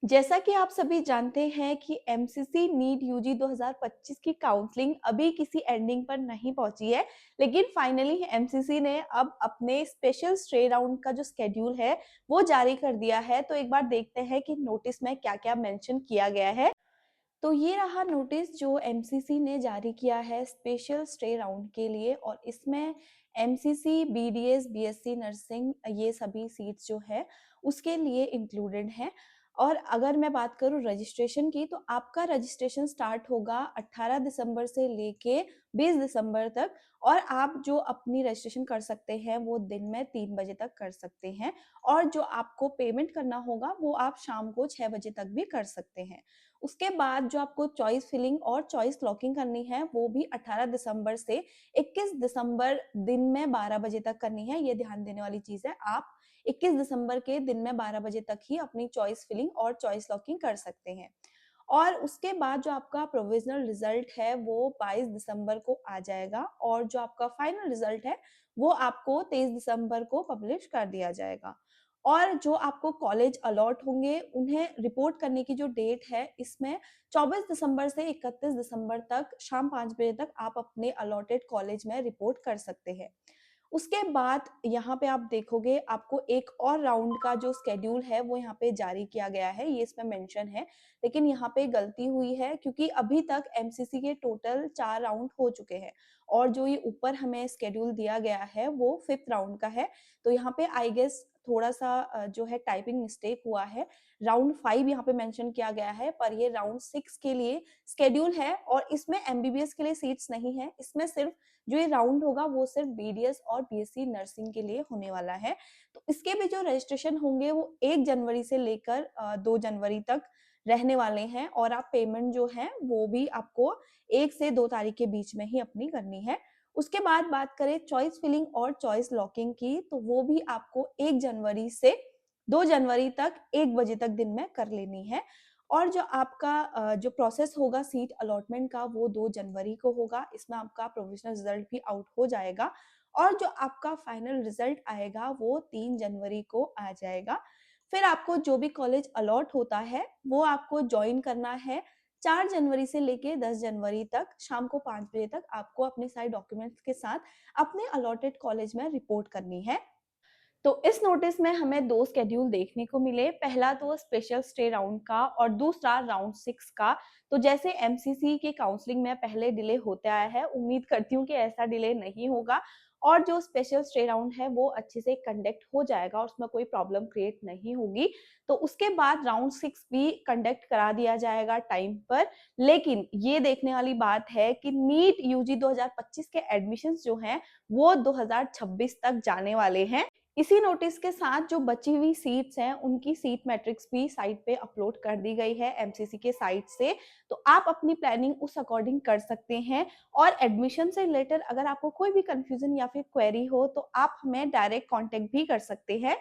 जैसा कि आप सभी जानते हैं कि एमसीसी नीट यूजी 2025 की काउंसलिंग अभी किसी एंडिंग पर नहीं पहुंची है, लेकिन फाइनली एमसीसी ने अब अपने स्पेशल स्टे राउंड का जो स्केड्यूल है वो जारी कर दिया है। तो एक बार देखते हैं कि नोटिस में क्या-क्या मेंशन किया गया है। तो ये रहा नोटिस जो एमसीसी ने जारी किया है स्पेशल स्टे राउंड के लिए, और इसमें एमसीसी, बीडीएस, बीएससी नर्सिंग ये सभी सीट्स जो है उसके लिए इंक्लूडेड हैं। और अगर मैं बात करूँ रजिस्ट्रेशन की, तो आपका रजिस्ट्रेशन स्टार्ट होगा 18 दिसंबर से लेके 20 दिसंबर तक, और आप जो अपनी रजिस्ट्रेशन कर सकते हैं वो दिन में 3 बजे तक कर सकते हैं, और जो आपको पेमेंट करना होगा वो आप शाम को 6 बजे तक भी कर सकते हैं। उसके बाद जो आपको चॉइस फिलिंग और चॉइस लॉकिंग करनी है वो भी 18 दिसंबर से 21 दिसंबर दिन में 12 बजे तक करनी है। ये ध्यान देने वाली चीज है, आप 21 दिसंबर के दिन में 12 बजे तक ही अपनी चॉइस फिलिंग और चॉइस लॉकिंग कर सकते हैं। और उसके बाद जो आपका प्रोविजनल रिजल्ट है वो 22 दिसंबर को आ जाएगा, और जो आपका फाइनल रिजल्ट है वो आपको 23 दिसंबर को पब्लिश कर दिया जाएगा। और जो आपको कॉलेज अलॉट होंगे उन्हें रिपोर्ट करने की जो डेट है, इसमें 24 दिसंबर से 31 दिसंबर तक शाम 5 बजे तक आप अपने अलॉटेड कॉलेज में रिपोर्ट कर सकते हैं। उसके बाद यहाँ पे आप देखोगे आपको एक और राउंड का जो स्केड्यूल है वो यहाँ पे जारी किया गया है, ये इसमें मेंशन है। लेकिन यहाँ पे गलती हुई है क्योंकि अभी तक एमसीसी के टोटल 4 राउंड हो चुके हैं, और जो ये ऊपर हमें स्केड्यूल दिया गया है वो 5th राउंड का है। तो यहाँ पे आई गेस थोड़ा-सा जो है टाइपिंग मिस्टेक हुआ है। राउंड 5 यहाँ पे मेंशन किया गया है, पर ये राउंड 6 के लिए स्केड्यूल है, और इसमें एमबीबीएस के लिए सीट्स नहीं है। इसमें सिर्फ जो ये राउंड होगा वो सिर्फ बीडीएस और बीएससी नर्सिंग के लिए होने वाला है। तो इसके भी जो रजिस्ट्रेशन होंगे वो 1 जनवरी से लेकर 2 जनवरी तक रहने वाले हैं, और आप पेमेंट जो है वो भी आपको 1 से 2 तारीख के बीच में ही अपनी करनी है। उसके बाद बात करें चॉइस फिलिंग और चॉइस लॉकिंग की, तो वो भी आपको 1 जनवरी से 2 जनवरी तक 1 बजे तक दिन में कर लेनी है। और जो आपका जो प्रोसेस होगा सीट अलॉटमेंट का वो 2 जनवरी को होगा। इसमें आपका प्रोविजनल रिजल्ट भी आउट हो जाएगा, और जो आपका फाइनल रिजल्ट आएगा वो 3 जनवरी को आ जाएगा। फिर आपको जो भी कॉलेज अलॉट होता है वो आपको जॉइन करना है। 4 जनवरी से लेके 10 जनवरी तक शाम को 5 बजे तक आपको अपने सारे डॉक्यूमेंट्स के साथ अपने अलॉटेड कॉलेज में रिपोर्ट करनी है। तो इस नोटिस में हमें 2 स्केड्यूल देखने को मिले। पहला तो स्पेशल स्टे राउंड का, और दूसरा राउंड 6 का। तो जैसे एमसीसी के काउंसलिंग में पहले डिले होते आया है, उम्मीद करती हूँ कि ऐसा डिले नहीं होगा, और जो स्पेशल स्टे राउंड है वो अच्छे से कंडक्ट हो जाएगा और उसमें कोई प्रॉब्लम क्रिएट नहीं होगी। तो उसके बाद राउंड 6 भी कंडक्ट करा दिया जाएगा टाइम पर। लेकिन ये देखने वाली बात है कि नीट यूजी 2025 के एडमिशंस जो हैं वो 2026 तक जाने वाले हैं। इसी नोटिस के साथ जो बची हुई सीट्स हैं उनकी सीट मैट्रिक्स भी साइट पे अपलोड कर दी गई है एमसीसी के साइट से। तो आप अपनी प्लानिंग उस अकॉर्डिंग कर सकते हैं, और एडमिशन से रिलेटेड अगर आपको कोई भी कंफ्यूजन या फिर क्वेरी हो तो आप हमें डायरेक्ट कांटेक्ट भी कर सकते हैं।